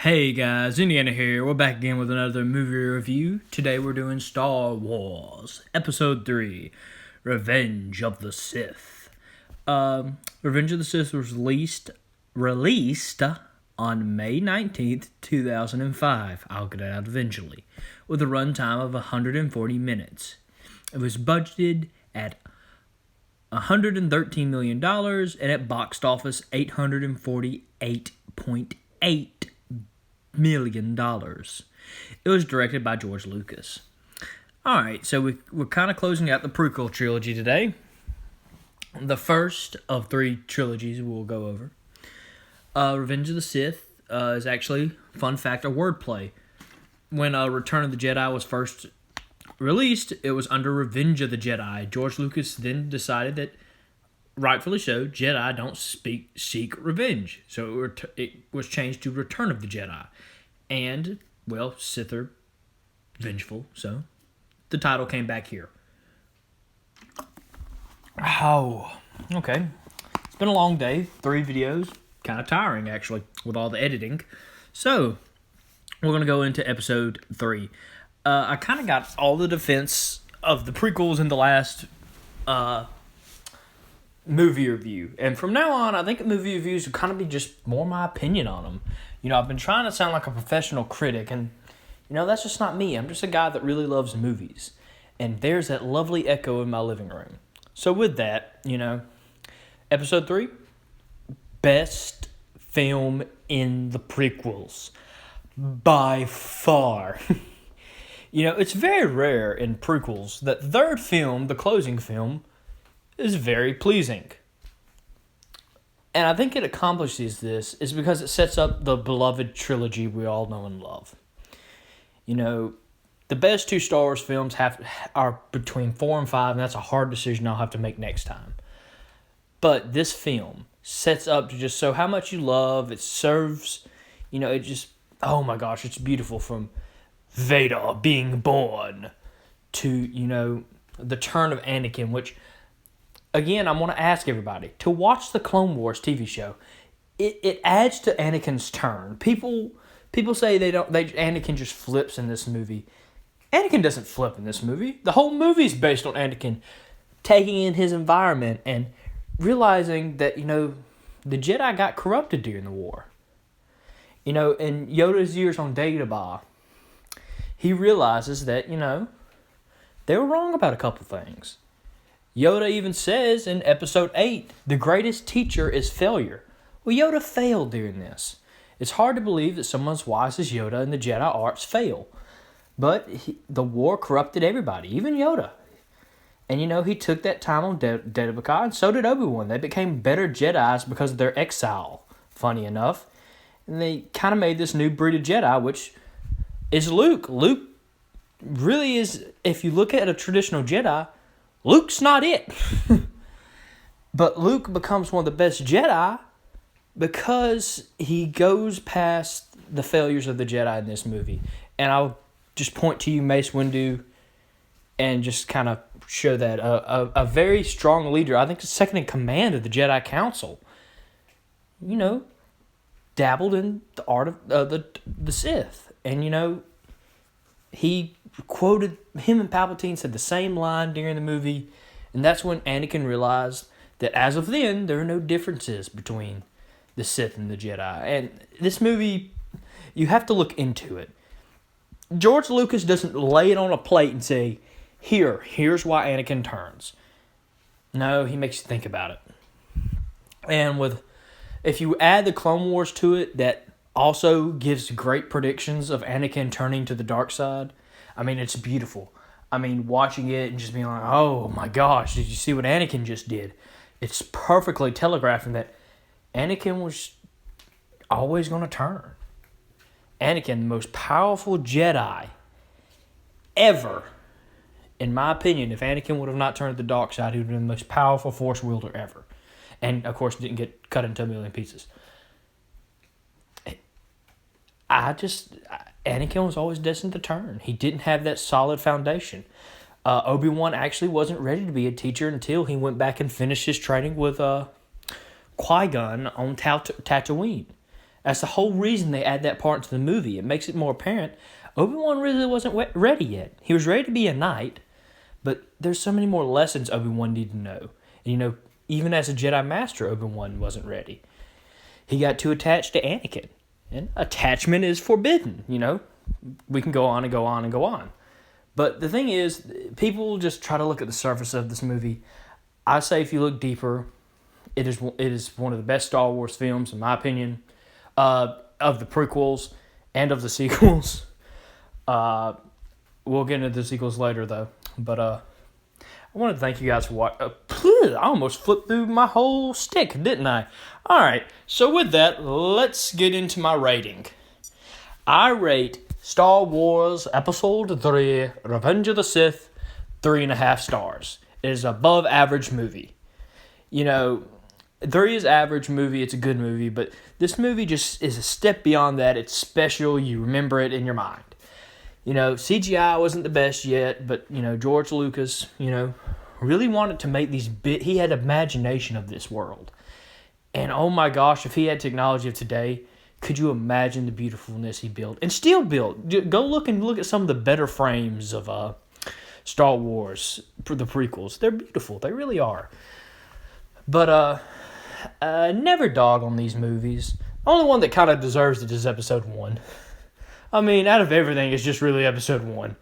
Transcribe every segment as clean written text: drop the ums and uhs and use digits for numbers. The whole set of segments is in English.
Hey guys, Indiana here. We're back again with another movie review. Today we're doing Star Wars Episode 3, Revenge of the Sith. Revenge of the Sith was released on May 19th, 2005. I'll get it out eventually. With a runtime of 140 minutes. It was budgeted at $113 million and at box office $848.8 million. It was directed by George Lucas. Alright, so we're kind of closing out the prequel trilogy today. The first of three trilogies we'll go over. Revenge of the Sith is actually, fun fact, a wordplay. When Return of the Jedi was first released, it was under Revenge of the Jedi. George Lucas then decided that, rightfully so, Jedi don't seek revenge. So it was changed to Return of the Jedi. And, well, Sith are vengeful, so the title came back here. Oh, okay. It's been a long day. 3 videos. Kind of tiring, actually, with all the editing. So, we're going to go into episode 3. I kind of got all the defense of the prequels in the last movie review. And from now on, I think movie reviews will kind of be just more my opinion on them. You know, I've been trying to sound like a professional critic, and, you know, that's just not me. I'm just a guy that really loves movies. And there's that lovely echo in my living room. So with that, you know, episode 3, best film in the prequels. By far. You know, it's very rare in prequels that the third film, the closing film, is very pleasing. And I think it accomplishes this is because it sets up the beloved trilogy we all know and love. You know, the best 2 Star Wars films are between 4 and 5, and that's a hard decision I'll have to make next time. But this film sets up to just show how much you love. It serves, you know, it just, oh my gosh, it's beautiful, from Vader being born to, you know, the turn of Anakin, which, again, I want to ask everybody to watch the Clone Wars TV show. It adds to Anakin's turn. People say Anakin just flips in this movie. Anakin doesn't flip in this movie. The whole movie is based on Anakin taking in his environment and realizing that, you know, the Jedi got corrupted during the war. You know, in Yoda's years on Dagobah, he realizes that, you know, they were wrong about a couple things. Yoda even says in episode 8, the greatest teacher is failure. Well, Yoda failed during this. It's hard to believe that someone as wise as Yoda and the Jedi arts fail. But the war corrupted everybody, even Yoda. And, you know, he took that time on Dagobah, and so did Obi-Wan. They became better Jedis because of their exile, funny enough. And they kind of made this new breed of Jedi, which is Luke. Luke really is, if you look at a traditional Jedi, Luke's not it. But Luke becomes one of the best Jedi because he goes past the failures of the Jedi in this movie. And I'll just point to you, Mace Windu, and just kind of show that a very strong leader, I think the second in command of the Jedi Council, you know, dabbled in the art of the Sith. And, you know, he quoted, him and Palpatine said the same line during the movie, and that's when Anakin realized that as of then, there are no differences between the Sith and the Jedi. And this movie, you have to look into it. George Lucas doesn't lay it on a plate and say, here's why Anakin turns. No, he makes you think about it. And if you add the Clone Wars to it, that also gives great predictions of Anakin turning to the dark side. I mean, it's beautiful. I mean, watching it and just being like, oh my gosh, did you see what Anakin just did? It's perfectly telegraphing that Anakin was always going to turn. Anakin, the most powerful Jedi ever. In my opinion, if Anakin would have not turned to the dark side, he would have been the most powerful Force wielder ever. And, of course, didn't get cut into a million pieces. Anakin was always destined to turn. He didn't have that solid foundation. Obi-Wan actually wasn't ready to be a teacher until he went back and finished his training with Qui-Gon on Tatooine. That's the whole reason they add that part into the movie. It makes it more apparent Obi-Wan really wasn't ready yet. He was ready to be a knight, but there's so many more lessons Obi-Wan needed to know. And, even as a Jedi Master, Obi-Wan wasn't ready. He got too attached to Anakin. And attachment is forbidden, We can go on and go on and go on. But the thing is, people just try to look at the surface of this movie. I say if you look deeper, it is one of the best Star Wars films, in my opinion, of the prequels and of the sequels. We'll get into the sequels later, though. But I want to thank you guys for watching. I almost flipped through my whole stick, didn't I? All right, so with that, let's get into my rating. I rate Star Wars Episode 3, Revenge of the Sith, 3.5 stars. It is above average movie. 3 is average movie, it's a good movie, but this movie just is a step beyond that. It's special, you remember it in your mind. CGI wasn't the best yet, but, George Lucas, really wanted to make these he had imagination of this world. And oh my gosh, if he had technology of today, could you imagine the beautifulness he built and still built? Go look at some of the better frames of Star Wars, the prequels. They're beautiful, they really are. But never dog on these movies. The only one that kind of deserves it is Episode 1. I mean, out of everything, it's just really Episode 1.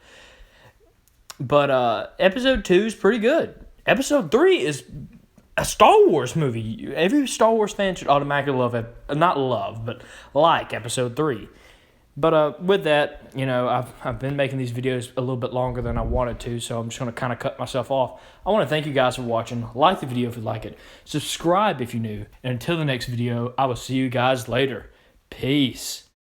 But Episode 2 is pretty good. Episode 3 is a Star Wars movie. Every Star Wars fan should automatically love it. Not love, but like Episode 3. But with that, I've been making these videos a little bit longer than I wanted to, so I'm just going to kind of cut myself off. I want to thank you guys for watching. Like the video if you like it. Subscribe if you're new. And until the next video, I will see you guys later. Peace.